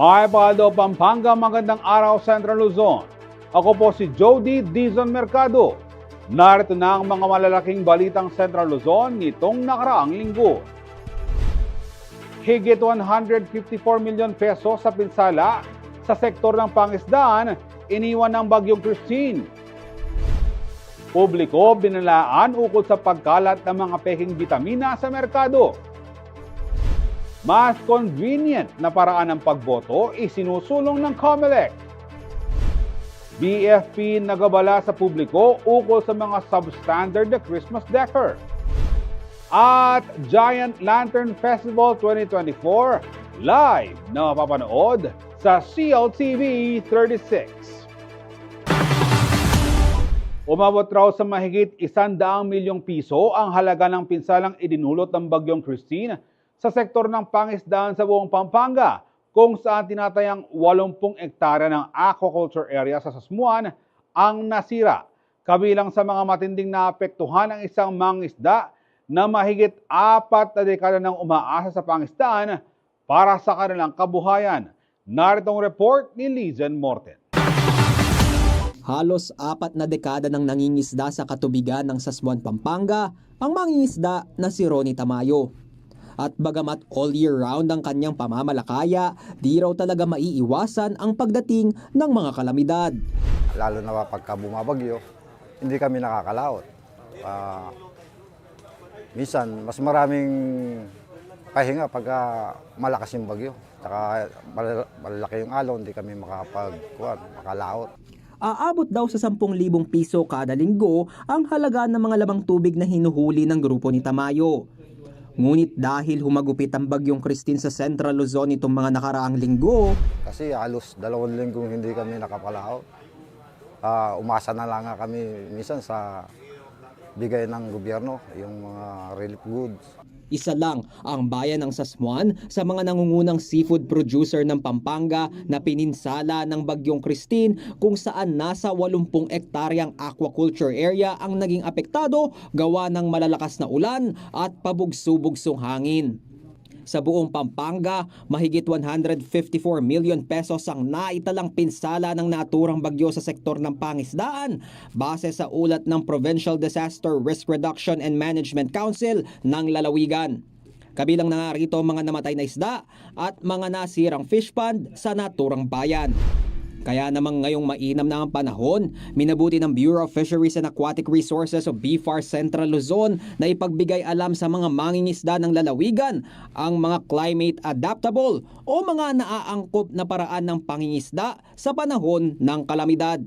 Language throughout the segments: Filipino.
May Paldo, Pampanga, magandang araw Central Luzon. Ako po si Jody Dizon Mercado. Narito na ang mga malalaking balitang Central Luzon nitong nakaraang linggo. Higit 154 milyon peso sa pinsala sa sektor ng pangisdaan iniwan ng Bagyong Christine. Publiko binalaan ukol sa pagkalat ng mga peking bitamina sa merkado. Mas convenient na paraan ng pagboto isinusulong ng COMELEC. BFP nagabala sa publiko ukol sa mga substandard na Christmas decor. At Giant Lantern Festival 2024 live na mapapanood sa CLTV 36. Umabot raw sa mahigit 100 milyong piso ang halaga ng pinsalang idinulot ng Bagyong Christine sa sektor ng pangisdaan sa buong Pampanga, kung saan tinatayang 80 hektarya ng aquaculture area sa Sasmuan ang nasira. Kabilang sa mga matinding naapektuhan ang isang mangisda na mahigit 4 na dekada nang umaasa sa pangisdaan para sa kanilang kabuhayan. Naritong report ni Lizen Morten. Halos 4 na dekada nang nangingisda sa katubigan ng Sasmuan, Pampanga ang mangingisda na si Ronnie Tamayo. At bagamat all year round ang kanyang pamamalakaya, di raw talaga maiiwasan ang pagdating ng mga kalamidad. Lalo na pagka bumabagyo, hindi kami nakakalaot. Minsan, mas maraming pahinga pagka malakas yung bagyo. Saka malalaki yung alon, hindi kami makalaot. Aabot daw sa 10,000 piso kada linggo ang halaga ng mga lamang tubig na hinuhuli ng grupo ni Tamayo. Ngunit dahil humagupit ang Bagyong Christine sa Central Luzon itong mga nakaraang linggo, kasi halos 2 linggong hindi kami nakapalaot. Umasa na lang kami minsan sa bigay ng gobyerno, yung mga relief goods. Isa lang ang bayan ng Sasmuan sa mga nangungunang seafood producer ng Pampanga na pininsala ng Bagyong Christine, kung saan nasa 80 hektaryang aquaculture area ang naging apektado gawa ng malalakas na ulan at pabugso-bugsong hangin. Sa buong Pampanga, mahigit 154 million pesos ang naitalang pinsala ng naturang bagyo sa sektor ng pangisdaan base sa ulat ng Provincial Disaster Risk Reduction and Management Council ng Lalawigan. Kabilang na nga rito mga namatay na isda at mga nasirang fish pond sa naturang bayan. Kaya namang ngayong mainam na ang panahon, minabuti ng Bureau of Fisheries and Aquatic Resources o BFAR Central Luzon na ipagbigay alam sa mga mangingisda ng lalawigan ang mga climate adaptable o mga naaangkop na paraan ng pangingisda sa panahon ng kalamidad.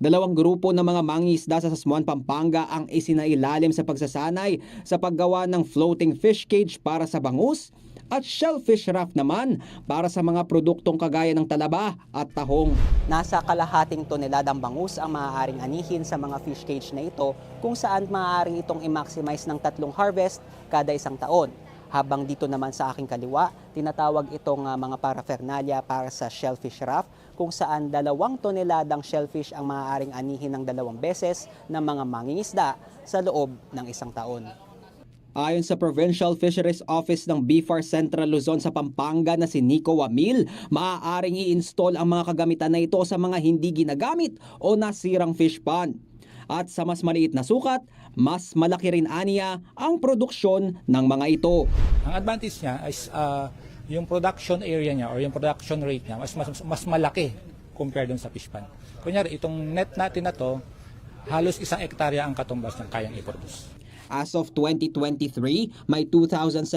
2 grupo ng mga mangingisda sa Sasmuan, Pampanga ang isinailalim sa pagsasanay sa paggawa ng floating fish cage para sa bangus at shellfish raft naman para sa mga produktong kagaya ng talaba at tahong. Nasa kalahating toneladang bangus ang maaaring anihin sa mga fish cage na ito, kung saan maaaring itong i-maximize ng 3 harvest kada isang taon. Habang dito naman sa aking kaliwa, tinatawag itong mga paraphernalia para sa shellfish raft, kung saan 2 toneladang shellfish ang maaaring anihin ng 2 beses ng mga mangingisda sa loob ng isang taon. Ayon sa Provincial Fisheries Office ng BFAR Central Luzon sa Pampanga na si Nico Wamil, maaaring i-install ang mga kagamitan na ito sa mga hindi ginagamit o nasirang fish pond. At sa mas maliit na sukat, mas malaki rin aniya ang produksyon ng mga ito. Ang advantage niya is yung production area niya or yung production rate niya mas malaki compared dun sa fish pond. Kunyari, itong net natin na to, halos 1 hektarya ang katumbas ng kayang i-produce. As of 2023, may 2,742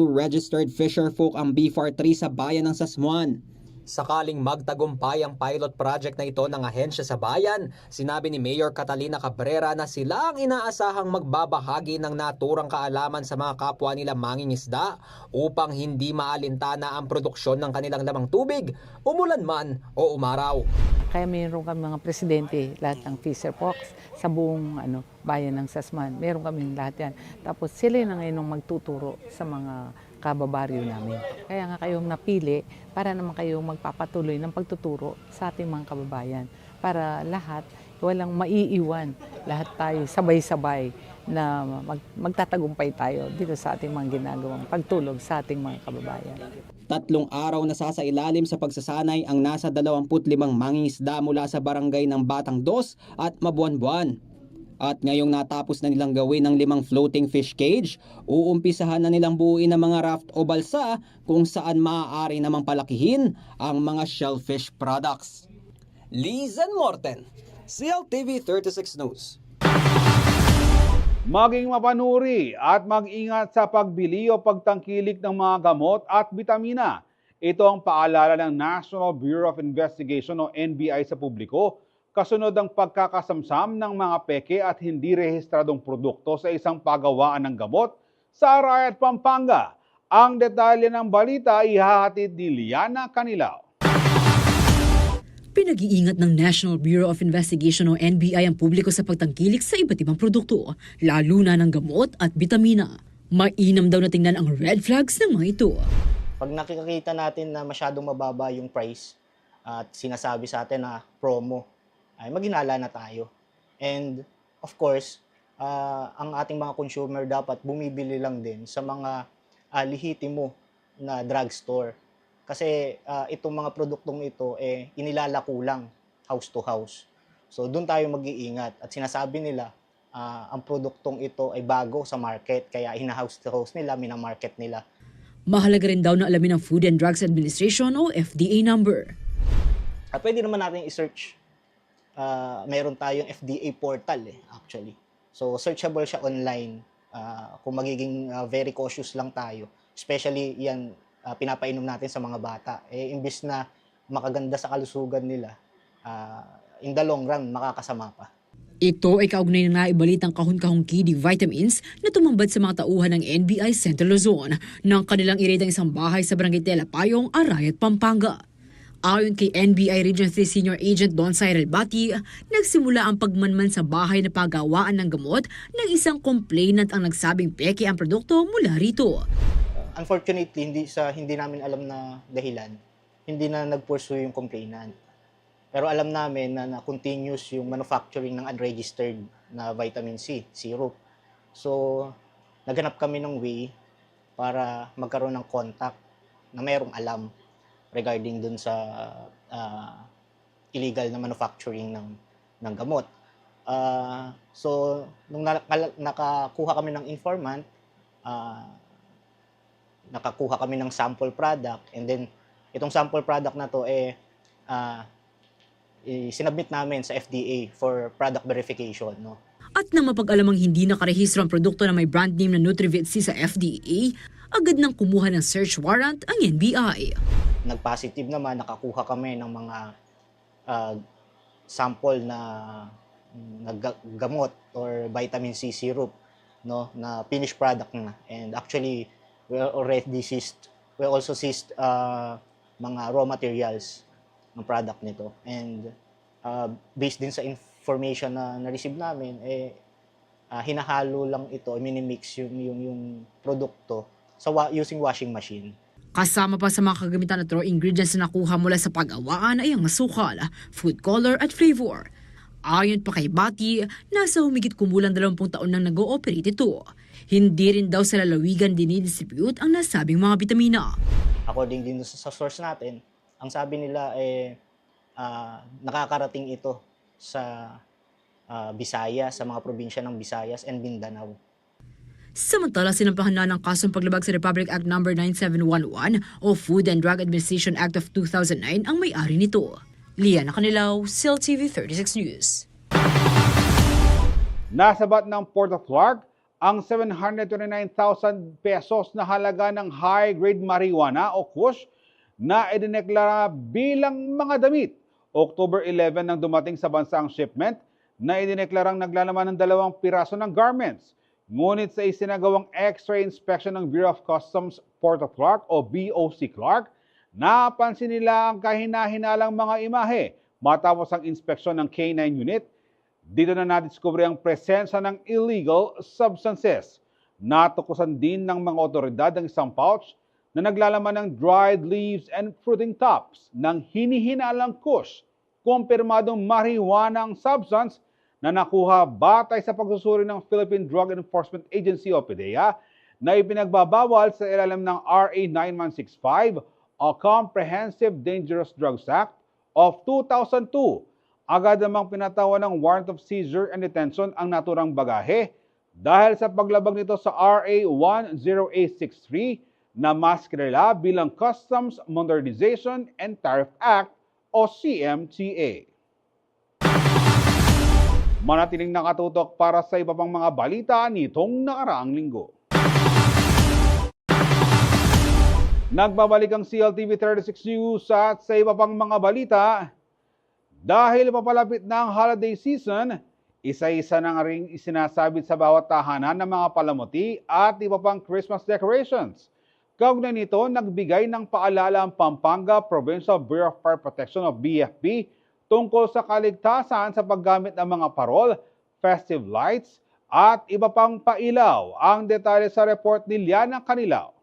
registered fisherfolk ang BFAR 3 sa bayan ng Sasmuan. Sakaling magtagumpay ang pilot project na ito ng ahensya sa bayan, sinabi ni Mayor Catalina Cabrera na sila ang inaasahang magbabahagi ng naturang kaalaman sa mga kapwa nila mangingisda upang hindi maalintana ang produksyon ng kanilang lamang tubig, umulan man o umaraw. Kaya mayroon kami mga presidente, lahat ng fisherfolks sa buong bayan ng Sasmuan. Mayroon kami lahat yan. Tapos sila na ngayon magtuturo sa mga kababaryo namin. Kaya nga kayong napili para naman kayong magpapatuloy ng pagtuturo sa ating mga kababayan. Para lahat, walang maiiwan. Lahat tayo sabay-sabay na magtatagumpay tayo dito sa ating mga ginagawang pagtulog sa ating mga kababayan. 3 araw na sasailalim sa pagsasanay ang nasa 25 mangingisda mula sa barangay ng Batang Dos at Mabuanbuan. At ngayong natapos na nilang gawin ng 5 floating fish cage, uumpisahan na nilang buuin ang mga raft o balsa kung saan maaari namang palakihin ang mga shellfish products. Lizan Morten, CLTV 36 News. Maging mapanuri at mag-ingat sa pagbili o pagtangkilik ng mga gamot at bitamina. Ito ang paalala ng National Bureau of Investigation o NBI sa publiko kasunod ang pagkakasamsam ng mga peke at hindi rehistradong produkto sa isang pagawaan ng gamot sa Arayat, Pampanga. Ang detalye ng balita ihahatid ni Liana Canilao. Pinag-iingat ng National Bureau of Investigation o NBI ang publiko sa pagtangkilik sa iba't ibang produkto, lalo na ng gamot at bitamina. Mainam daw na tingnan ang red flags ng mga ito. Pag nakikita natin na masyadong mababa yung price at sinasabi sa atin na promo, ay maghinala na tayo. And of course, ang ating mga consumer dapat bumibili lang din sa mga lehitimo na drugstore. Kasi itong mga produktong ito inilalako lang house to house. So doon tayo mag-iingat at sinasabi nila ang produktong ito ay bago sa market kaya ina-house to house nila, mina-market nila. Mahalaga rin daw na alamin ang Food and Drugs Administration o FDA number. Pwede naman natin i-search. Meron tayong FDA portal actually. So searchable siya online kung magiging very cautious lang tayo. Especially yan pinapainom natin sa mga bata. Imbis na makaganda sa kalusugan nila, in the long run makakasama pa. Ito ay kaugnay na naibalitang kahon-kahong kidney vitamins na tumambad sa mga tauhan ng NBI Central Luzon nang kanilang iredang isang bahay sa Barangay Telapayong, Arayat, Pampanga. Ayon kay NBI Region 3 Senior Agent Don Cyril Bati, nagsimula ang pagmanman sa bahay na pagawaan ng gamot ng isang complainant ang nagsabing peke ang produkto mula rito. Unfortunately, hindi namin alam na dahilan, hindi na nag-pursue yung complainant. Pero alam namin na continuous yung manufacturing ng unregistered na vitamin C, syrup. So, naghanap kami ng way para magkaroon ng contact na mayroong alam regarding dun sa illegal na manufacturing ng gamot. So, nung nakakuha kami ng informant, nakakuha kami ng sample product, and then itong sample product na to sinubmit namin sa FDA for product verification. No? At nang mapag-alamang hindi nakarehistro ang produkto na may brand name na Nutrivit-C sa FDA, agad nang kumuha ng search warrant ang NBI. Nag-positive naman, nakakuha kami ng mga sample na gamot or vitamin C syrup, no, na finished product na. And actually, we also seized mga raw materials ng product nito. And based din sa information na na-receive namin, hinahalo lang ito, minimix yung produkto using washing machine. Kasama pa sa mga kagamitan at raw ingredients na nakuha mula sa pag-awaan ay ang asukal, food color at flavor. Ayon pa kay Bati, nasa humigit kumulang 20 taon nang nag-ooperate ito. Hindi rin daw sa lalawigan dinidistribute ang nasabing mga bitamina. According din sa source natin, ang sabi nila nakakarating ito sa Visayas, sa mga probinsya ng Visayas and Mindanao. Samantala, sinampahan na ng kasong paglabag sa Republic Act No. 9711 o Food and Drug Administration Act of 2009 ang may-ari nito. Liana Canilao, CLTV 36 News. Nasabat ng Port of Clark ang 729,000 pesos na halaga ng high-grade marijuana o kush na idineklara bilang mga damit. October 11 nang dumating sa bansa ang shipment na idineklarang naglalaman ng 2 piraso ng garments. Ngunit sa isinagawang X-ray inspection ng Bureau of Customs Port of Clark o BOC Clark, napansin nila ang kahina-hinalang mga imahe matapos ang inspeksyon ng K9 unit. Dito na nadiskubre ang presensya ng illegal substances. Natukusan din ng mga otoridad ang isang pouch na naglalaman ng dried leaves and fruiting tops ng hinihinalang kush. Kumpirmadong marijuana ang substance na nakuha batay sa pagsusuri ng Philippine Drug Enforcement Agency o PDEA na ipinagbabawal sa ilalim ng RA 9165 o Comprehensive Dangerous Drugs Act of 2002. Agad namang pinatawan ng warrant of seizure and detention ang naturang bagahe dahil sa paglabag nito sa RA 10863 na mas kilala bilang Customs Modernization and Tariff Act o CMTA. Manatiling nakatutok para sa iba pang mga balita nitong nakaraang linggo. Nagbabalik ang CLTV 36 News at sa iba pang mga balita. Dahil papalapit na ang holiday season, isa-isa na nga ring isinasabit sa bawat tahanan ng mga palamuti at iba pang Christmas decorations. Kaugnay nito, nagbigay ng paalala ang Pampanga Provincial Bureau of Fire Protection o BFP tungkol sa kaligtasan sa paggamit ng mga parol, festive lights at iba pang pailaw. Ang detalye sa report ni Liana Canilaw.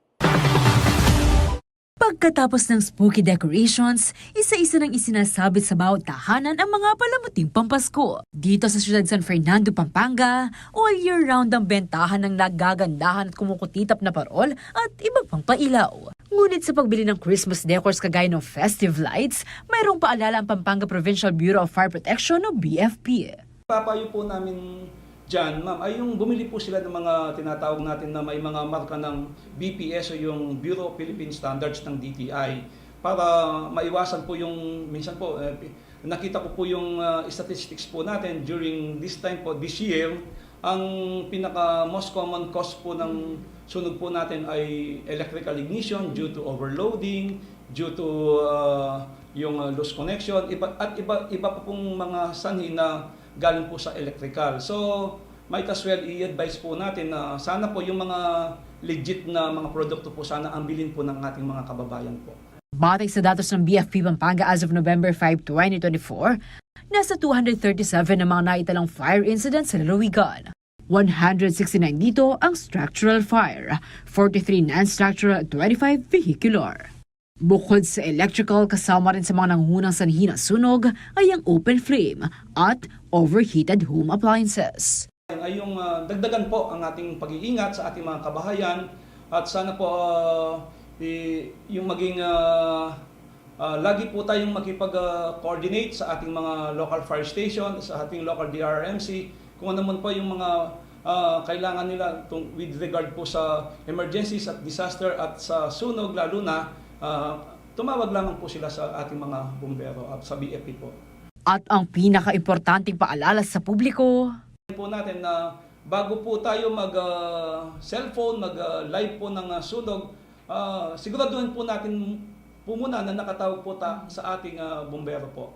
Pagkatapos ng spooky decorations, isa-isa nang isinasabit sa bawat tahanan ang mga palamuting pampasko. Dito sa siyudad San Fernando, Pampanga, all year round ang bentahan ng nagagandahan at kumukutitap na parol at iba pang pailaw. Ngunit sa pagbili ng Christmas decors kagaya ng festive lights, mayroong paalala ang Pampanga Provincial Bureau of Fire Protection o BFP. Papayo po namin dyan, ma'am, ay yung bumili po sila ng mga tinatawag natin na may mga marka ng BPS o yung Bureau of Philippine Standards ng DTI para maiwasan po yung, minsan po, nakita ko po yung statistics po natin during this time po, this year, ang pinaka most common cause po ng sunog po natin ay electrical ignition due to overloading, due to yung loose connection, at iba po pong mga sanhi na galing po sa electrical. So, might as well i-advise po natin na sana po yung mga legit na mga produkto po sana ang bilhin po ng ating mga kababayan po. Batay sa datos ng BFP Pampanga as of November 5, 2024, nasa 237 na mga naitalang fire incidents sa lalawigan. 169 dito ang structural fire, 43 non-structural at 25 vehicular. Bukod sa electrical, kasama rin sa mga nangungunang sanhi ng sunog ay ang open flame at overheated home appliances. Ay yung dagdagan po ang ating pag-iingat sa ating mga kabahayan at sana po yung maging lagi po tayong makipag-coordinate sa ating mga local fire station, sa ating local DRRMC, kung ano man po yung mga kailangan nila with regard po sa emergencies at disaster at sa sunog lalo na tumawag lamang po sila sa ating mga bumbero at sa BFP po. At ang pinaka-importanting paalala sa publiko, po natin na bago po tayo mag-cellphone, mag-live po ng sunog, siguraduhin po natin po muna na nakatawag po sa ating bumbero po.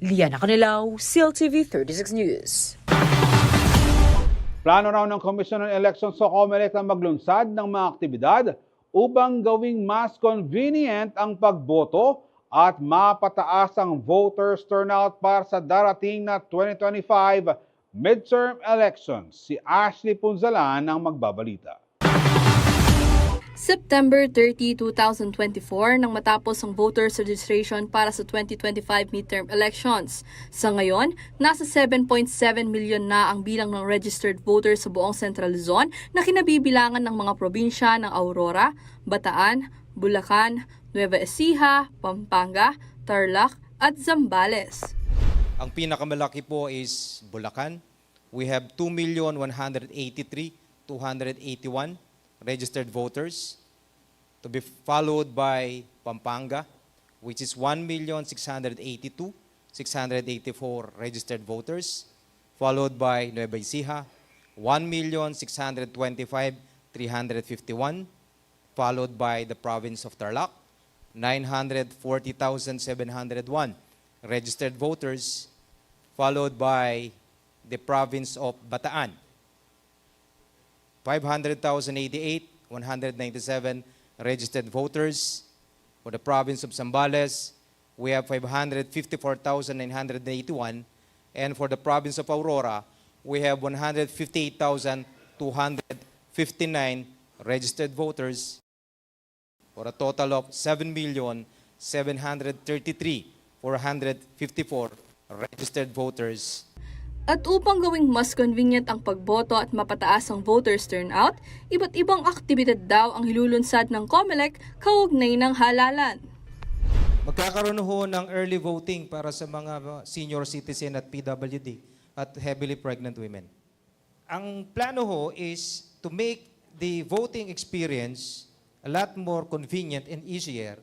Liana Canilaw, CLTV 36 News. Plano raw ng Commission on Elections sa COMELEC na maglunsad ng mga aktibidad upang gawing mas convenient ang pagboto at mapataas ang voters turnout para sa darating na 2025 midterm elections. Si Ashley Punzalan ang magbabalita. September 30, 2024 nang matapos ang voters registration para sa 2025 midterm elections. Sa ngayon, nasa 7.7 million na ang bilang ng registered voters sa buong Central Luzon na kinabibilangan ng mga probinsya ng Aurora, Bataan, Bulacan, Nueva Ecija, Pampanga, Tarlac at Zambales. Ang pinakamalaki po is Bulacan. We have 2,183,281 registered voters, to be followed by Pampanga, which is 1,682,684 registered voters, followed by Nueva Ecija, 1,625,351, followed by the province of Tarlac, 940,701 registered voters, followed by the province of Bataan, 500,088,197 registered voters. For the province of Zambales, we have 554,981. And for the province of Aurora, we have 158,259 registered voters for a total of 7,733,454 registered voters. At upang gawing mas convenient ang pagboto at mapataas ang voters turnout, iba't ibang aktibidad daw ang hilulunsad ng COMELEC kaugnay ng halalan. Magkakaroon ho ng early voting para sa mga senior citizen at PWD at heavily pregnant women. Ang plano ho is to make the voting experience a lot more convenient and easier.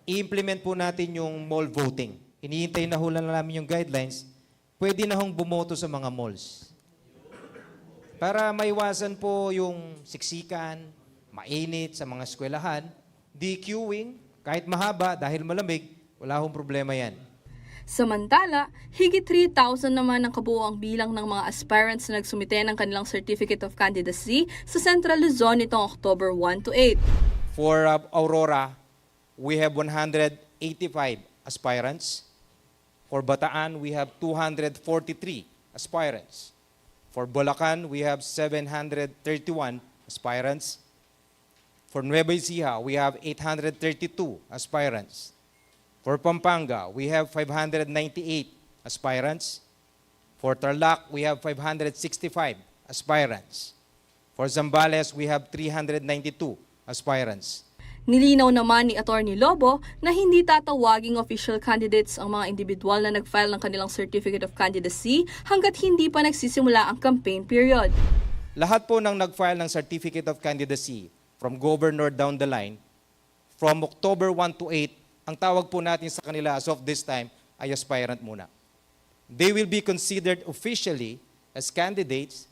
I-implement po natin yung mall voting. Hinihintay na ho lang namin yung guidelines. Pwede na hong bumoto sa mga malls. Para maiwasan po yung siksikan, mainit sa mga eskwelahan, di queuing, kahit mahaba dahil malamig, wala hong problema yan. Samantala, higit 3,000 naman ang kabuuang bilang ng mga aspirants na nagsumite ng kanilang Certificate of Candidacy sa Central Luzon nitong October 1 to 8. For Aurora, we have 185 aspirants. For Bataan, we have 243 aspirants. For Bulacan, we have 731 aspirants. For Nueva Ecija, we have 832 aspirants. For Pampanga, we have 598 aspirants. For Tarlac, we have 565 aspirants. For Zambales, we have 392 aspirants. Nilinaw naman ni Atty. Lobo na hindi tatawaging official candidates ang mga individual na nag-file ng kanilang Certificate of Candidacy hanggat hindi pa nagsisimula ang campaign period. Lahat po ng nag-file ng Certificate of Candidacy from governor down the line, from October 1 to 8, ang tawag po natin sa kanila as of this time ay aspirant muna. They will be considered officially as candidates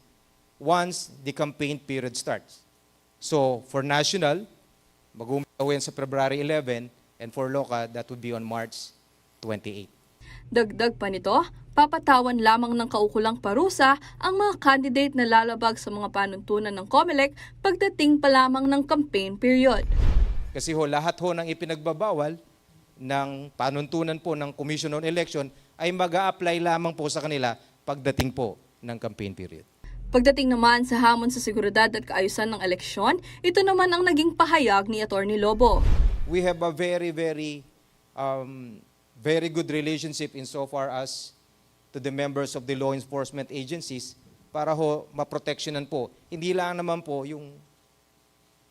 once the campaign period starts. So for national, mag-umpisa sa February 11, and for local, that would be on March 28. Dagdag pa nito, papatawan lamang ng kaukulang parusa ang mga candidate na lalabag sa mga panuntunan ng COMELEC pagdating pa lamang ng campaign period. Kasi ho, lahat ho ng ipinagbabawal ng panuntunan po ng Commission on Election ay mag-a-apply lamang po sa kanila pagdating po ng campaign period. Pagdating naman sa hamon sa seguridad at kaayusan ng eleksyon, ito naman ang naging pahayag ni Atty. Lobo. We have a very good relationship insofar as to the members of the law enforcement agencies para ho maproteksyonan po. Hindi lang naman po yung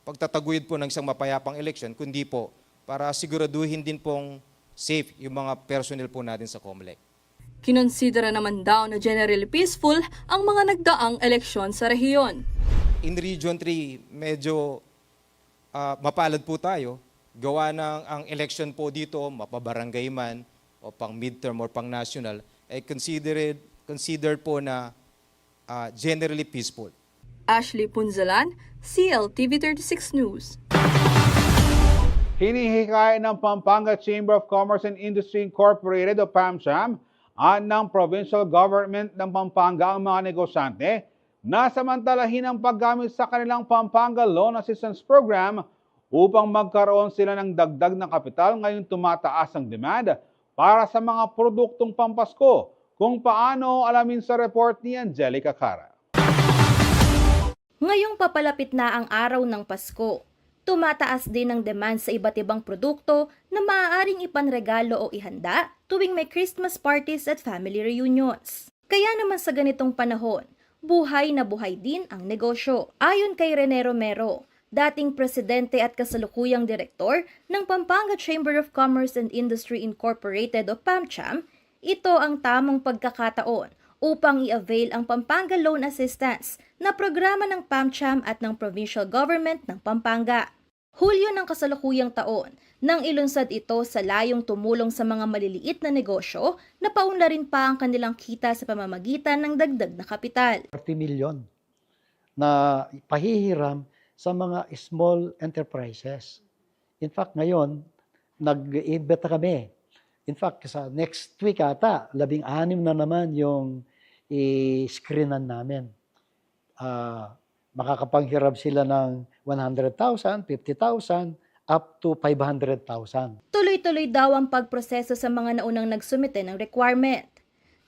pagtataguyod po ng isang mapayapang eleksyon, kundi po para siguraduhin din pong safe yung mga personnel po natin sa COMELEC. Kinonsidera naman daw na generally peaceful ang mga nagdaang eleksyon sa rehiyon. In Region 3, medyo mapalad po tayo. Gawa ng ang election po dito, mapabarangay man, o pang midterm or pang national, ay considered po na generally peaceful. Ashley Punzalan, CLTV 36 News. Hinihikayat ng Pampanga Chamber of Commerce and Industry Incorporated o PAMCHAM at ng Provincial Government ng Pampanga ang mga negosyante na samantalahin ang paggamit sa kanilang Pampanga Loan Assistance Program upang magkaroon sila ng dagdag na kapital ngayong tumataas ang demand para sa mga produktong pampasko. Kung paano, alamin sa report ni Angelica Cara. Ngayong papalapit na ang araw ng Pasko, tumataas din ang demand sa iba't ibang produkto na maaaring ipanregalo o ihanda tuwing may Christmas parties at family reunions. Kaya naman sa ganitong panahon, buhay na buhay din ang negosyo. Ayon kay Rene Romero, dating presidente at kasalukuyang direktor ng Pampanga Chamber of Commerce and Industry Incorporated o PAMCHAM, ito ang tamang pagkakataon upang i-avail ang Pampanga Loan Assistance na programa ng PAMCHAM at ng Provincial Government ng Pampanga. Hulyo ng kasalukuyang taon nang ilunsad ito sa layong tumulong sa mga maliliit na negosyo na paunlarin pa ang kanilang kita sa pamamagitan ng dagdag na kapital. 40 million na pahihiram sa mga small enterprises. In fact, ngayon, nag-iimbita kami. In fact, sa next week ata, 16 na naman yung i-screenan namin. Makakapanghiram sila ng 100,000, 50,000, up to 500,000. Tuloy-tuloy daw ang pagproseso sa mga naunang nagsumite ng requirement.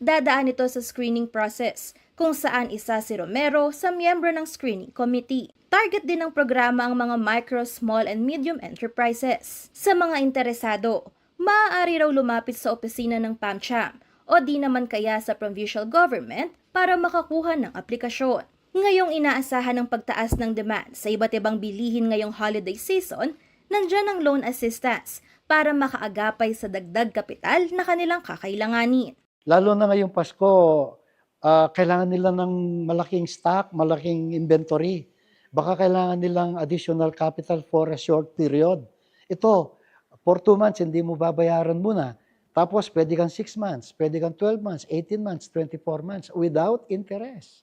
Dadaan ito sa screening process, kung saan isa si Romero sa miyembro ng screening committee. Target din ng programa ang mga micro, small, and medium enterprises. Sa mga interesado, maaari raw lumapit sa opisina ng PAMCHAM o di naman kaya sa provincial government para makakuha ng aplikasyon. Ngayong inaasahan ng pagtaas ng demand sa iba't ibang bilihin ngayong holiday season, nandyan ang loan assistance para makaagapay sa dagdag kapital na kanilang kakailanganin. Lalo na ngayong Pasko, kailangan nila ng malaking stock, malaking inventory. Baka kailangan nilang additional capital for a short period. Ito, for 2 months, hindi mo babayaran muna. Tapos, pwede kang 6 months, pwede kang 12 months, 18 months, 24 months, without interest.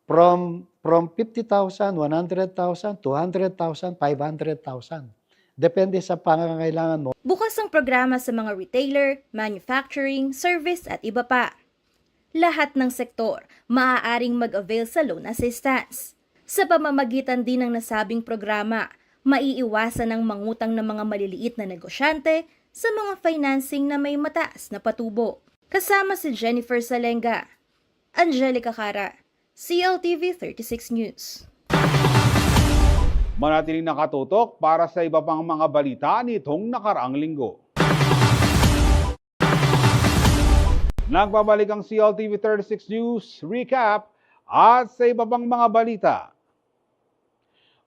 From 50,000, 100,000, 200,000, 500,000. Depende sa pangangailangan mo. Bukas ang programa sa mga retailer, manufacturing, service at iba pa. Lahat ng sektor maaaring mag-avail sa loan assistance. Sa pamamagitan din ng nasabing programa, maiiwasan ang mangutang ng mga maliliit na negosyante sa mga financing na may mataas na patubo. Kasama si Jennifer Salenga, Angelica Cara, CLTV 36 News. Manatiling nakatutok para sa iba pang mga balita nitong nakaraang linggo. Nagbabalik ang CLTV 36 News Recap at sa iba pang mga balita.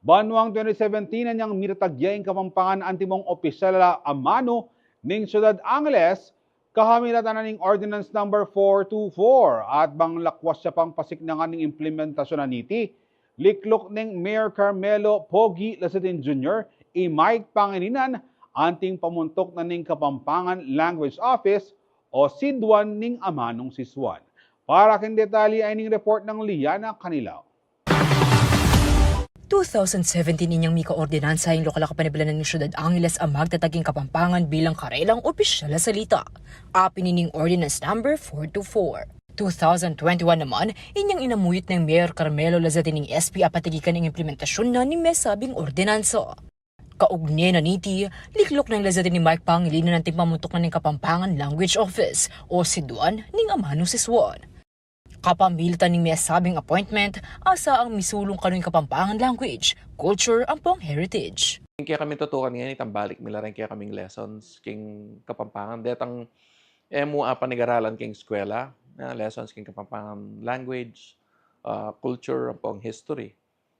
Banwang 2017 na niyang miratagyaing Kapampangan antimong opisyal a mano ning Ciudad Angeles, kahamilatan na ning Ordinance Number 424 at banglakwas siya pang pasiknangan ning implementasyon na niti. Liklok ning Mayor Carmelo Pogi Lacetin Jr. Mike Pangilinan anting pamuntok na ning Kapampangan Language Office o SIDWAN ning amanong siswan. Para kin detalye ay ning report ng Liana Canilaw. 2017 inyang mika-ordinansa yung lokal kapanibalan ng Ciudad Angeles ang magtataging Kapampangan bilang karelang opisyal na salita. Apinining Ordinance Number 424. 2021 naman, inyang inamuyot ng Mayor Carmelo Lazatin ng SP apatigikan ng implementasyon na ni mesabing ordinansa. Kaugnay na niti, liklok ng Lazatin ni Mike Pangilinan ng timpamuntok na ng Kapampangan Language Office o SIDWAN ning amanong siswan. Kapamilitan ng mesabing appointment, asa ang misulong kanuing Kapampangan language, culture, ang pong heritage. Kaya kami tutukan ngayon, itambalik mila rin kaya kaming lessons king Kapampangan. Detang MUA panigaralan king eskwela, lessons king Kapampangan language, culture, ang pong history.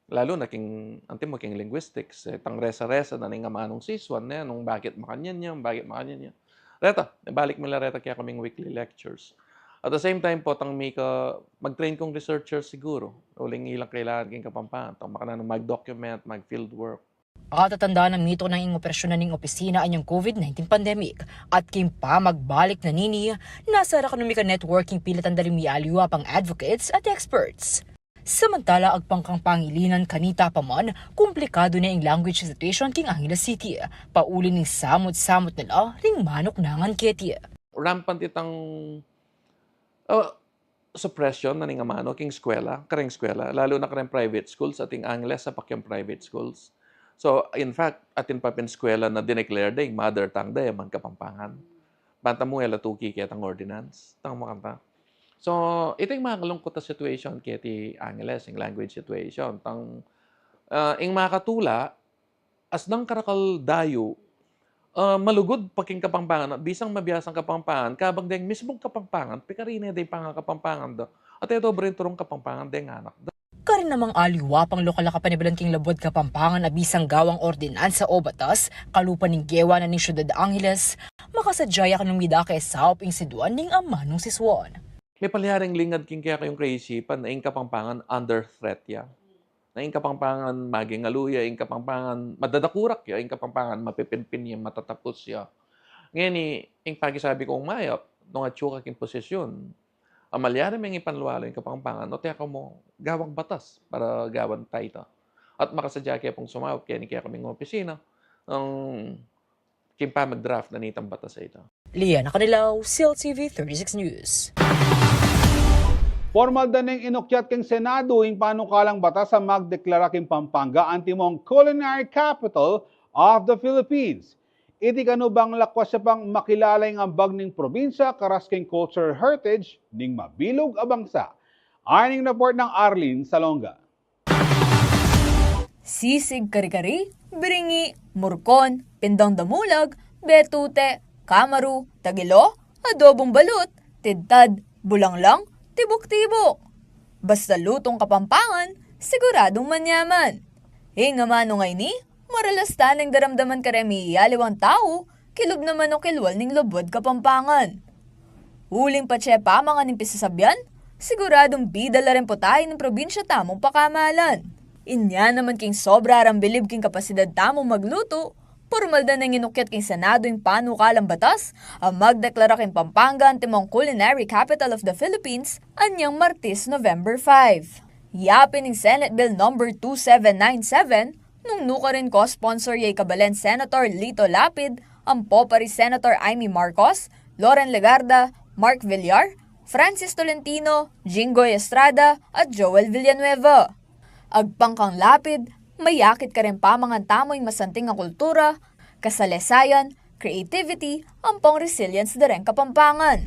Lalo na king, antimo king linguistics, tang resa-resa na ning amanong siswan na nung bakit makanyan niya, Reta, balik mila reta kaya kaming weekly lectures. At the same time po, tang mag-train kong researcher siguro. Uling ilang kailangan king Kapampangan. Tang makanan mag-document, mag-field work. Katatandaan ng mito ng operasyon na ning opisina anyang COVID-19 pandemic at kim pa magbalik na nini, nasa Economic Networking pilat ang dalimialiwa pang advocates at experts. Samantala, agpangkang pangilinan kanita pa man, komplikado na ang language situation king Angeles City. Pauli ning samot-samot nila ring manok nangan keti. Rampant itang suppression na ning amano king eskwela, kareng eskwela, lalo na kareng private schools ating Angeles sa pakyang private schools. So, in fact, atin pa pin eskwela na dineclare day mother tongue day man Kapampangan. Banta mo ela tuki kaya tang ordinance, tang makanta. So, ito yung mga kalungkot na situation kaya ti Angeles, yung language situation. Tang yung mga katula, as nang karakal dayo, malugod paking Kapampangan, bisang mabiyasang Kapampangan, kabang deng mismong Kapampangan, pikarine day pang Kapampangan do. At ito brinturong Kapampangan deng anak do. Karin namang aliwa pang lokal na kapanibalan king labod Kapampangan na bisang gawang ordinansa o batas, kalupan ning gewa na ning Ciudad Angeles, makasadyaya kanong mida kay saop ing sidwan ning amanong siswan. May paliharing lingad king kaya kayong kaisipan na ing Kapampangan under threat ya. Na ing Kapampangan maging aluya, ing Kapampangan madadakurak ya, ing Kapampangan mapipinpin ya, matatapos ya. Ngayon ing pagisabi kong mayap, nung atsuka king posisyon, amalyari may ipanluwalo yung Kapampangan, o teka mo, gawang batas para gawan tayo. At makasadya kaya pong sumawap, kaya ni kaya kaming opisina, ng kimpa mag-draft na nitang batas sa ito. Liana Canilaw, CLTV 36 News. Formal daneng inukyat king Senado ing panukalang batas sa magdeklara king Pampanga antimong culinary capital of the Philippines. Iti kano bang lakwas siya pang makilala ang ambag ning probinsya karas king culture heritage ning mabilog a bangsa. Aning report ng Arlene Salonga. Sisig kari-kari, biringi, murkon, pindang damulag, betute, kamaru, tagilo, adobong balut, tidtad, bulanglang, tibok-tibok. Basta lutong Kapampangan, siguradong manyaman. Nga mano ngay ni, Maralasta ng daramdaman karemi aliwang tao, kilog naman o kilwal ning lubod Kapampangan. Huling patsepa mga nimpisasabyan, siguradong bida la rin po tayo ng probinsya tamong pakamalan. Inya naman king sobra rambilib king kapasidad tamong magluto, formal na nang inukyat king Senado yung panukalang batas, ang magdeklara king Pampanga ang timong culinary capital of the Philippines, anyang Martes, November 5. Yapin ng Senate Bill No. 2797, nung nuka rin co-sponsor yay kabalen Senator Lito Lapid, ang popari Senator Amy Marcos, Loren Legarda, Mark Villar, Francis Tolentino, Jinggoy Estrada at Joel Villanueva. Agpangkang Lapid, mayakit ka rin pa mga tamoy masanting ang kultura, kasalesayan, creativity, ampong resilience na rin Kapampangan.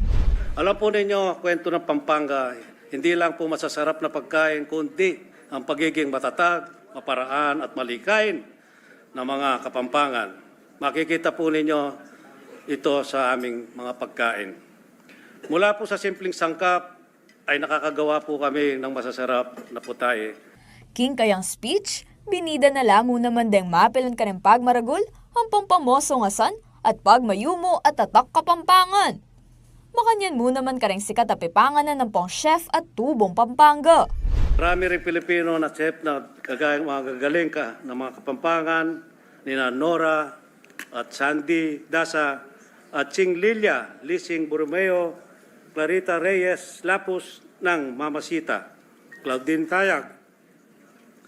Alam po ninyo, kwento ng Pampanga, hindi lang po masasarap na pagkain, kundi ang pagiging matatag, maparaan at malikain ng mga Kapampangan. Makikita po ninyo ito sa aming mga pagkain. Mula po sa simpleng sangkap ay nakakagawa po kami ng masasarap na putahe. King kayang speech, binida na lamo naman deng mapilan ka rin pagmaragul, ang pampamoso ngasan at pagmayumo at tatak Kapampangan. Makanyan mo naman ka rin sikat apipangan na ng pong chef at tubong Pampanga. Marami rin Pilipino na chef na mga gagaling ka ng mga Kapampangan, nina Nora at Sandy Dasa at Ching Lilia, Lising Borromeo, Clarita Reyes Lapus ng Mamasita, Claudine Tayag,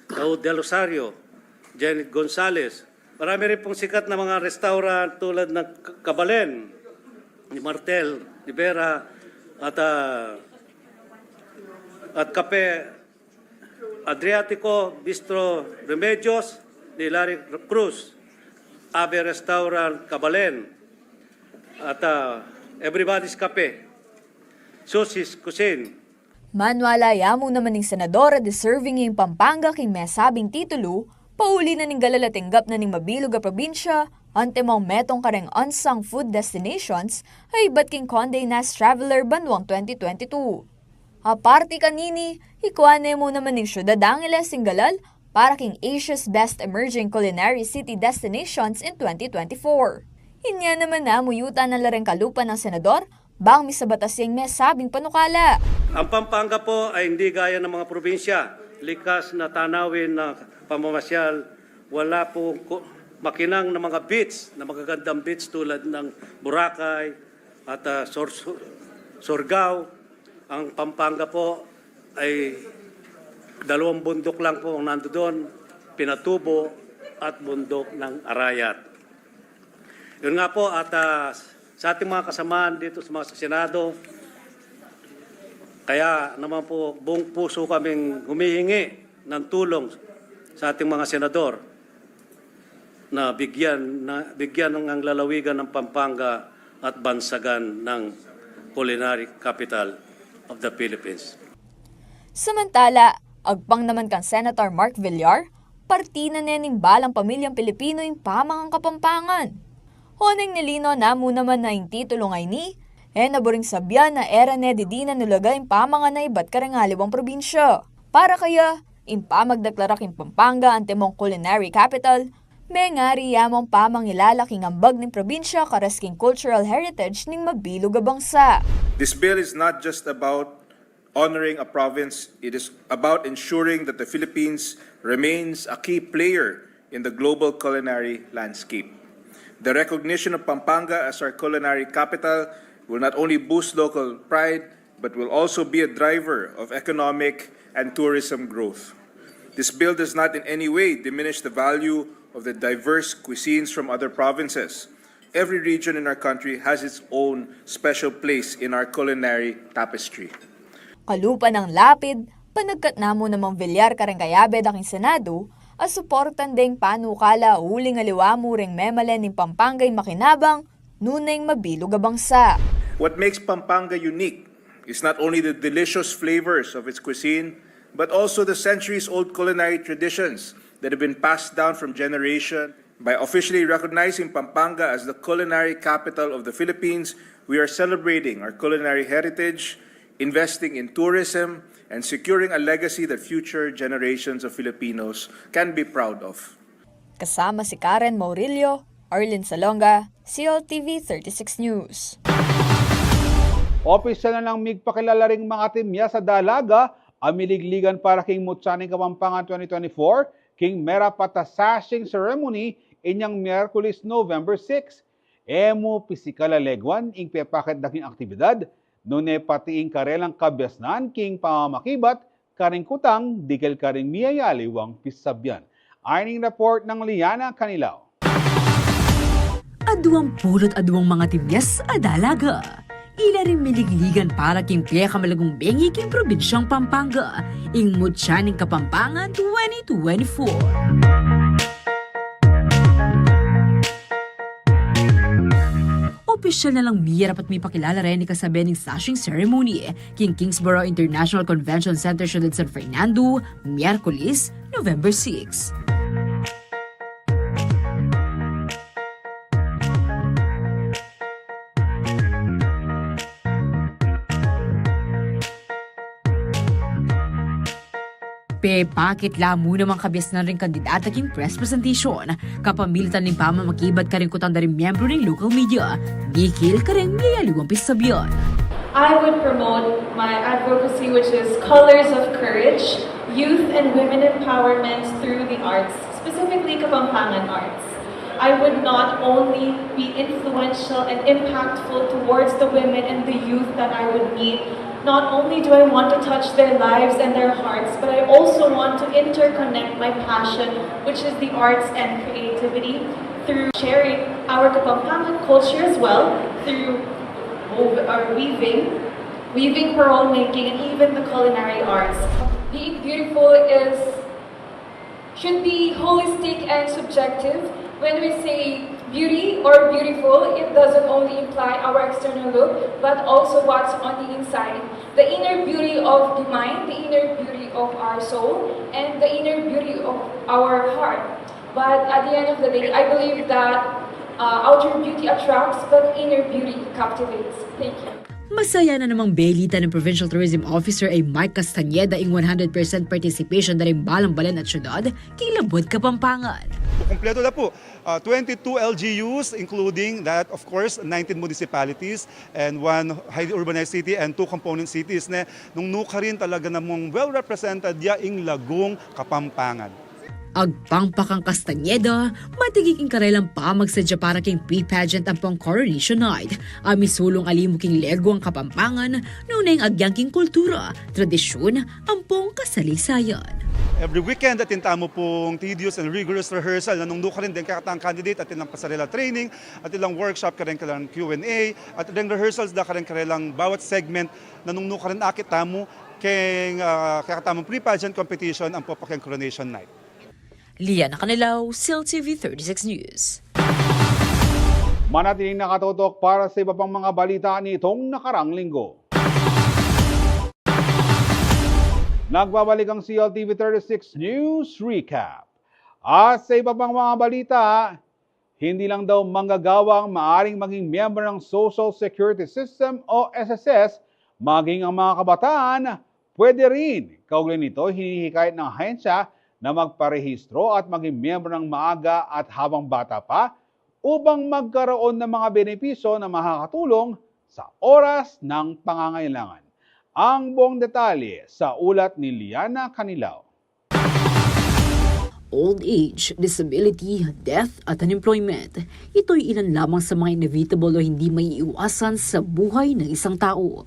Daud Del Rosario, Janet Gonzalez. Marami rin pong sikat na mga restaurant tulad ng Kabalen, ni Martel, ni Vera, at Cafe Adriatico, Bistro Remedios, ni Larry Cruz, Ave Restaurant Kabalen, at Everybody's Cafe, Susie's Cuisine. Manuala yamo naman ng senadora deserving yung Pampanga king mesabing titulo, pauli na ning galalatinggap na ning mabilog a probinsya, ante mong metong kareng unsung food destinations, ay ba't king Conde Nast Traveler Banwang 2022. Aparte kanini, ikuane mo naman ng syudad Angeles Singalal para king Asia's Best Emerging Culinary City Destinations in 2024. Inya naman na muyuta na lareng kalupa ng senador, bang misabatas yung mesabing panukala. Ang Pampanga po ay hindi gaya ng mga probinsya. Likas na tanawin na pamamasyal. Wala po makinang na mga beach, na magagandang beach tulad ng Boracay at Surigao. Ang Pampanga po ay 2 bundok lang po ang nandoon, Pinatubo at bundok ng Arayat. Yun nga po at sa ating mga kasamaan dito sa Senado, kaya naman po buong puso kaming humihingi ng tulong sa ating mga senador na bigyan ng lalawigan ng Pampanga at bansagan ng culinary capital of the Philippines. Samantala, agpang naman kang Senator Mark Villar, partina nening balang pamilyang Pilipino yung pamangang Kapampangan. Honeng nilino na mo naman na yung titulo ngay ni, naburing sabyan na era ne di na nulagay yung pamangan na iba't karangaliwang probinsya. Para kaya, impamagdeklarak yung Pampanga ang timong culinary capital, may ngari yamong pamang ilalaking ambag ng probinsya karasking cultural heritage ng mabilog a bangsa. This bill is not just about honoring a province, it is about ensuring that the Philippines remains a key player in the global culinary landscape. The recognition of Pampanga as our culinary capital will not only boost local pride, but will also be a driver of economic and tourism growth. This bill does not in any way diminish the value of the diverse cuisines from other provinces. Every region in our country has its own special place in our culinary tapestry. Kalupa ng Lapid, panagkat na mo namang Villar kareng kayabed aking Senado, as suportan ding panukala uling aliwa mo ring memalen ng Pampanga'y makinabang, nuneng mabilog a bangsa. What makes Pampanga unique is not only the delicious flavors of its cuisine, but also the centuries-old culinary traditions that have been passed down from generation. By officially recognizing Pampanga as the culinary capital of the Philippines, we are celebrating our culinary heritage, investing in tourism, and securing a legacy that future generations of Filipinos can be proud of. Kasama si Karen Maurilio, Arlene Salonga, CLTV 36 News. Opisyal na ng migpakilala ring mga timya sa dalaga ang miligligan para King Mutsaning Kapampangan 2024 King Mera Patasashing Ceremony inyang Miyerkules November 6. Emo pisikal alegwan ing pepakit daking aktibidad nune pati ing karelang kabyasnan king pamamakibat karing kutang dikel karing miyayaliwang pisabyan. Aning report ng Liana Canilao. Aduang pulot aduang mga timyas adalaga. Ila rin miligligan para king Pia Kamalagong Bengi king probinsyang Pampanga ing Mutsaning Kapampangan 2024. Opisyal na lang miyarap at may pakilala rin ni kasabihan ng sashing ceremony king Kingsborough International Convention Center Ciudad San Fernando, Miyerkules, November 6. Pepakit la muna mga kabyasnan rin kandidata king press presentation. Kapamilitan ng pamamakibat ka rin kutang na rin miyembro ng local media. Dikil ka rin miyaliwang pisabyan. I would promote my advocacy, which is Colors of Courage, youth and women empowerment through the arts, specifically Kapampangan arts. I would not only be influential and impactful towards the women and the youth that I would meet. Not only do I want to touch their lives and their hearts, but I also want to interconnect my passion, which is the arts and creativity, through sharing our Kapampangan culture as well, through our weaving, pearl making, and even the culinary arts. Being beautiful should be holistic and subjective. When we say beauty or beautiful, it doesn't only imply our external look, but also what's on the inside. The inner beauty of the mind, the inner beauty of our soul, and the inner beauty of our heart. But at the end of the day, I believe that outer beauty attracts, but inner beauty captivates. Thank you. Masaya na namang belita ng Provincial Tourism Officer ay Mike Castañeda ing 100% participation na rin Balang-Balan at syudad kilabot Kapampangan. Kompleto na po. 22 LGUs including that of course 19 municipalities and 1 highly urbanized city and 2 component cities na nung nuka rin talaga namang well represented ya ing Lagong Kapampangan. Agpangpakang Castañeda, matigiging karelang pamagsadya para king pre-pageant ang pang coronation night. Amisulong alimuking lego ang Kapampangan, nunay ang agyangking kultura, tradisyon, ang pong kasalisayan. Every weekend at intamo pong tedious and rigorous rehearsal na nung ka rin din kakatang candidate at ilang pasarela training at ilang workshop ka rin kalang Q&A at ilang rehearsals da ka rin karelang bawat segment na nung ka rin akitamo keng kakatamong pre-pageant competition ang popakeng coronation night. Liana Canilao, CLTV 36 News. Manatiling nakatutok para sa iba pang mga balita nitong nakarang linggo. Nagbabalik ang CLTV 36 News Recap. At sa iba pang mga balita, hindi lang daw manggagawang maaring maging miyembro ng Social Security System o SSS, maging ang mga kabataan, pwede rin. Kaugnay nito, hinihikayat ng ahensya na magparehistro at maging miyembro ng maaga at habang bata pa upang magkaroon ng mga benepisyo na makakatulong sa oras ng pangangailangan. Ang buong detalye sa ulat ni Liana Canilao. Old age, disability, death at unemployment. Ito'y ilan lamang sa mga inevitable o hindi maiiwasan sa buhay ng isang tao.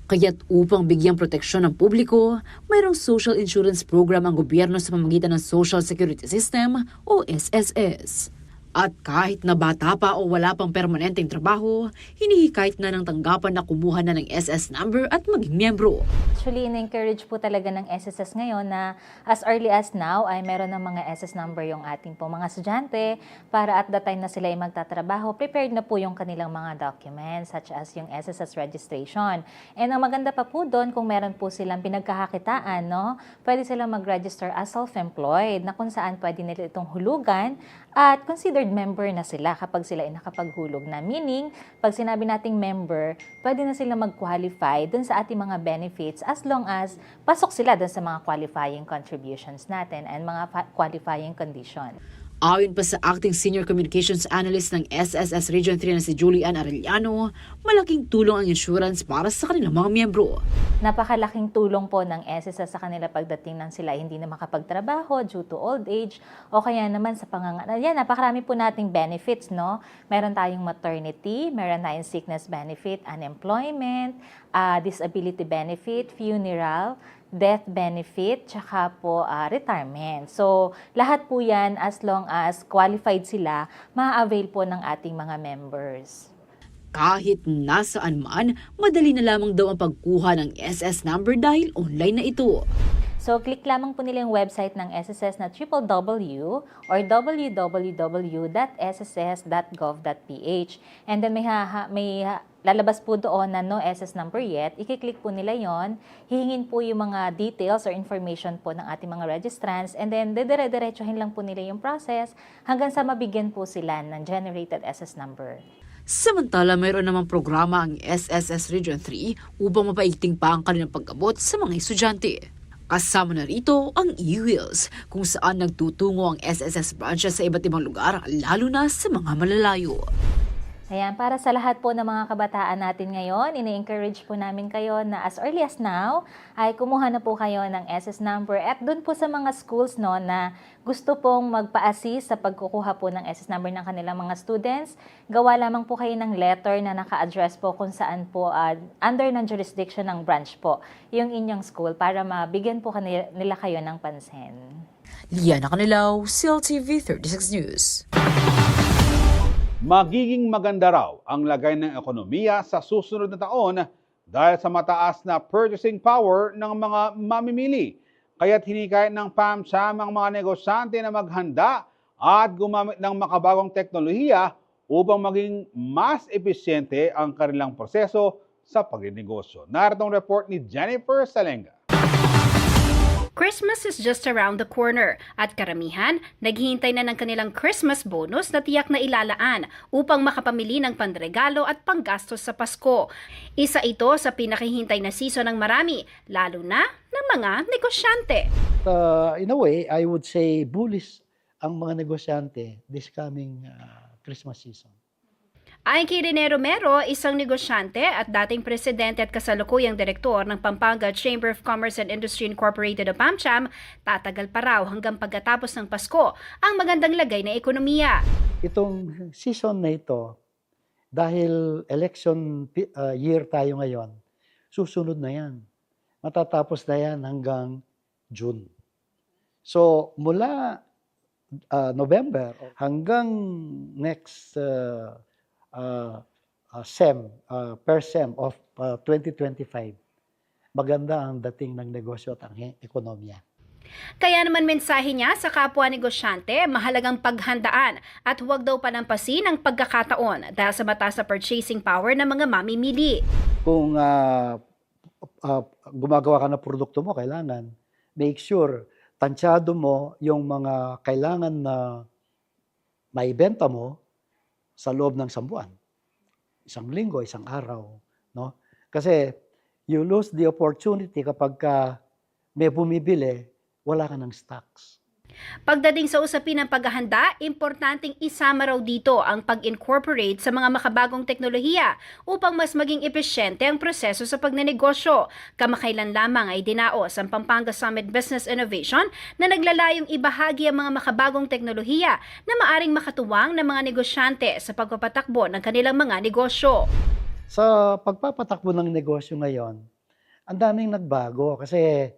Kaya't upang bigyang proteksyon ng publiko, mayroong social insurance program ang gobyerno sa pamamagitan ng Social Security System o SSS. At kahit na bata pa o wala pang permanenteng trabaho, hinihikayat na ng tanggapan na kumuha na ng SS number at maging miyembro. Actually, in-encourage po talaga ng SSS ngayon na as early as now ay meron ng mga SS number yung ating po mga estudyante para at the time na sila ay magtatrabaho, prepared na po yung kanilang mga documents such as yung SSS registration. And ang maganda pa po doon kung meron po silang pinagkakakitaan, no? Pwede silang mag-register as self-employed na kung saan pwede nila itong hulugan at considered member na sila kapag sila ay nakapaghulog na. Meaning, pag sinabi nating member, pwede na sila mag-qualify dun sa ating mga benefits as long as pasok sila dun sa mga qualifying contributions natin and mga qualifying condition. Ayon pa sa Acting Senior Communications Analyst ng SSS Region 3 na si Julian Arellano, malaking tulong ang insurance para sa kanilang mga miyembro. Napakalaking tulong po ng SSS sa kanila pagdating ng sila hindi na makapagtrabaho due to old age o kaya naman sa yan, napakarami po nating benefits, no? Meron tayong maternity, meron tayong sickness benefit, unemployment, disability benefit, funeral, death benefit, tsaka po retirement. So, lahat po yan as long as qualified sila, ma-avail po ng ating mga members. Kahit nasaan man, madali na lamang daw ang pagkuha ng SS number dahil online na ito. So, click lamang po nila yung website ng SSS na www or www.sss.gov.ph. And then may lalabas po doon na no SS number yet. I-click po nila yon, hihingin po yung mga details or information po ng ating mga registrants, and then dedire-diretsuhin lang po nila yung process hanggang sa mabigyan po sila ng generated SS number. Samantala, mayroon namang programa ang SSS Region 3 upang mapaigting pa ang kanilang pag-abot sa mga estudyante. Kasama na rito ang e-wheels, kung saan nagtutungo ang SSS branches sa iba't ibang lugar, lalo na sa mga malalayo. Ayan, para sa lahat po ng mga kabataan natin ngayon, ini-encourage po namin kayo na as early as now, ay kumuha na po kayo ng SS number. At doon po sa mga schools no, na gusto pong magpa-assist sa pagkukuha po ng SS number ng kanilang mga students, gawa lamang po kayo ng letter na naka-address po kung saan po under ng jurisdiction ng branch po yung inyong school para mabigyan po nila kayo ng pansin. Liana Canilaw, CLTV 36 News. Magiging maganda raw ang lagay ng ekonomiya sa susunod na taon dahil sa mataas na purchasing power ng mga mamimili. Kaya't hinikayat ng PAMCHAM ang mga negosyante na maghanda at gumamit ng makabagong teknolohiya upang maging mas episyente ang kanilang proseso sa pagninegosyo. Narito ang report ni Jennifer Salenga. Christmas is just around the corner at karamihan naghihintay na ng kanilang Christmas bonus na tiyak na ilalaan upang makapamili ng panregalo at panggastos sa Pasko. Isa ito sa pinakahihintay na season ng marami, lalo na ng mga negosyante. In a way, I would say bullish ang mga negosyante this coming Christmas season. Ayon kay Rene Romero, isang negosyante at dating presidente at kasalukuyang direktor ng Pampanga Chamber of Commerce and Industry Incorporated o PAMCHAM, tatagal pa raw hanggang pagkatapos ng Pasko ang magandang lagay na ekonomiya. Itong season na ito, dahil election year tayo ngayon, susunod na yan. Matatapos na yan hanggang June. So mula November hanggang next per SEM of 2025, maganda ang dating ng negosyo at ang ekonomiya. Kaya naman mensahe niya sa kapwa negosyante, mahalagang paghandaan at huwag daw palampasin ang pagkakataon dahil sa mataas na purchasing power ng mga mamimili. Kung gumagawa ka ng produkto mo, kailangan make sure tansyado mo yung mga kailangan na maibenta mo sa loob ng 1 buwan. 1 linggo, 1 araw. No? Kasi you lose the opportunity kapag may bumibili, wala ka ng stocks. Pagdating sa usapin ng paghahanda, importanteng isama raw dito ang pag-incorporate sa mga makabagong teknolohiya upang mas maging epesyente ang proseso sa pagnenegosyo. Kamakailan lamang ay dinaos ang Pampanga Summit Business Innovation na naglalayong ibahagi ang mga makabagong teknolohiya na maaring makatuwang ng mga negosyante sa pagpapatakbo ng kanilang mga negosyo. Sa pagpapatakbo ng negosyo ngayon, ang daming nagbago kasi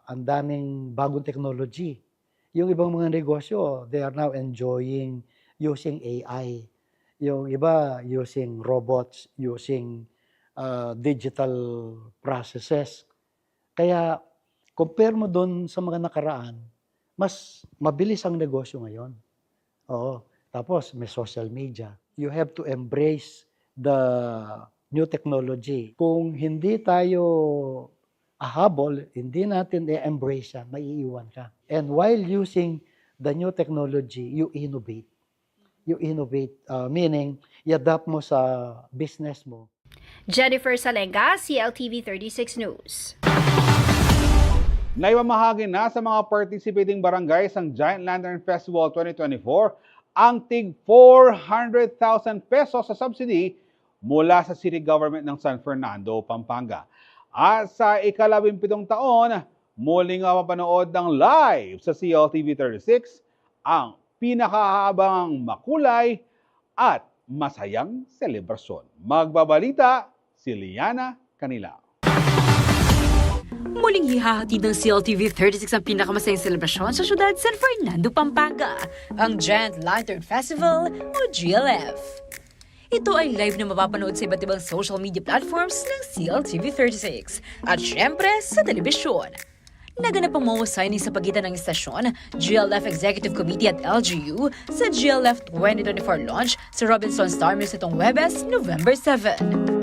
ang daming bagong technology. Yung ibang mga negosyo, they are now enjoying using AI. Yung iba using robots, using digital processes. Kaya compare mo doon sa mga nakaraan, mas mabilis ang negosyo ngayon. Oo. Tapos may social media. You have to embrace the new technology. Kung hindi tayo ahabol, hindi natin i-embrace yan, maiiwan ka. And while using the new technology, you innovate. You innovate, meaning, i-adapt mo sa business mo. Jennifer Salenga, CLTV 36 News. Naipamahagi na sa mga participating barangays ang Giant Lantern Festival 2024 ang tig 400,000 pesos sa subsidy mula sa City Government ng San Fernando, Pampanga. At sa ika-17 taon, muling mapapanood ng live sa CLTV 36 ang pinakahabang makulay at masayang selebrasyon. Magbabalita si Liana Canilao. Muling hihahatid ng CLTV 36 ang pinakamasayang selebrasyon sa syudad San Fernando, Pampanga, ang Giant Lantern Festival o GLF. Ito ay live na mapapanood sa iba't ibang social media platforms ng CLTV 36 at syempre sa telebisyon. Naganap ang MOA signing sa pagitan ng istasyon, GLF Executive Committee at LGU sa GLF 2024 launch sa Robinson Star Mills itong Huwebes, November 7.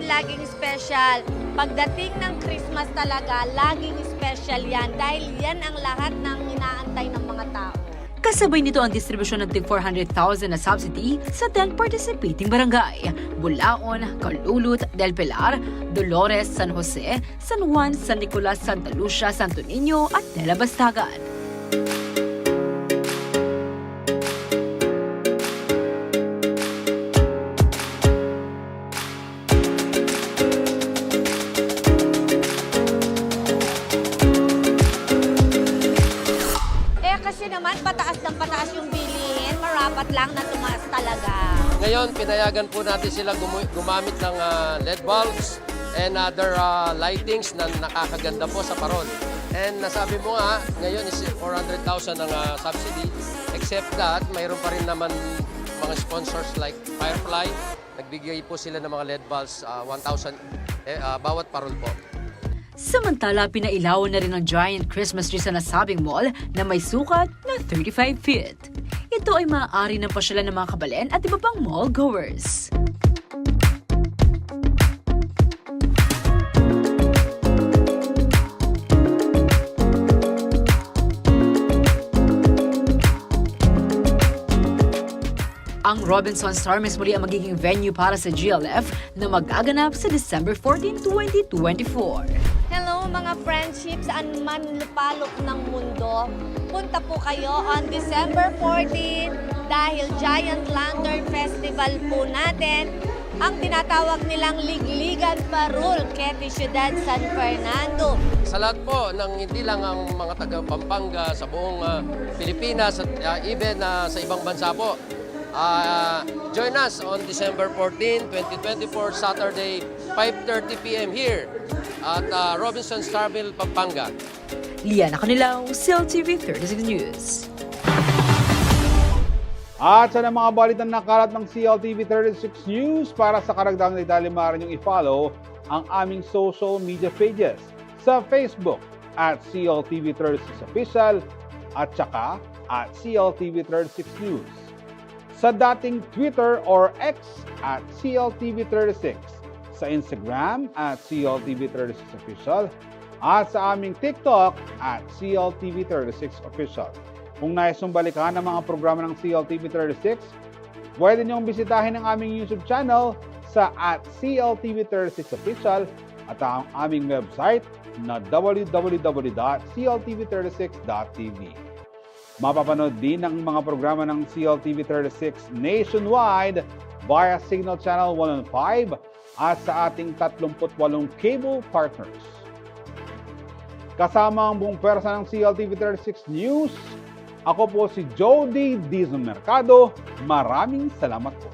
Laging special. Pagdating ng Christmas talaga, laging special yan dahil yan ang lahat ng inaantay ng mga tao. Kasabay nito ang distribusyon ng tig 400,000 na subsidy sa 10 participating barangay: Bulaon, Calulut, Del Pilar, Dolores, San Jose, San Juan, San Nicolas, Santa Lucia, Santo Niño at De La Bastagan. Pataas yung bilihin, marapat lang na tumaas talaga. Ngayon, pinayagan po natin sila gumamit ng LED bulbs and other lightings na nakakaganda po sa parol. And nasabi mo nga, ngayon is 400,000 ang subsidy. Except that, mayroon pa rin naman mga sponsors like Firefly. Nagbigay po sila ng mga LED bulbs, 1,000 bawat parol po. Samantala, pinailawan na rin ang giant Christmas tree sa nasabing mall na may sukat na 35 feet. Ito ay maaari ng pasyalan ng mga kabalen at iba pang mall goers. Ang Robinson Star Mills muli ang magiging venue para sa GLF na magaganap sa December 14, 2024. Hello mga friendships saan man lupalok ng mundo. Punta po kayo on December 14 dahil Giant Lantern Festival po natin. Ang tinatawag nilang Ligligan Parul, Quete Ciudad, San Fernando. Sa lahat po, hindi lang ang mga taga Pampanga, sa buong Pilipinas at even sa ibang bansa po. Join us on December 14, 2024, Saturday, 5:30 p.m. here at Robinson Star Mill, Pampanga. Liana Canilao, CLTV 36 News. At sa mga balitan na kalat ng CLTV 36 News, para sa karagdagang detalye maaari niyong i-follow ang aming social media pages sa Facebook at CLTV 36 Official at saka at CLTV 36 News. Sa dating Twitter or X at CLTV36, sa Instagram at CLTV36 Official, at sa aming TikTok at CLTV36 Official. Kung nais mong balikan ang mga programa ng CLTV36, pwede niyong bisitahin ang aming YouTube channel sa at CLTV36 Official at ang aming website na www.cltv36.tv. Mapapanood din ang mga programa ng CLTV36 nationwide via Signal Channel 105 at sa ating 38 cable partners. Kasama ang buong pwersa ng CLTV36 News, ako po si Jody Dizon Mercado. Maraming salamat po.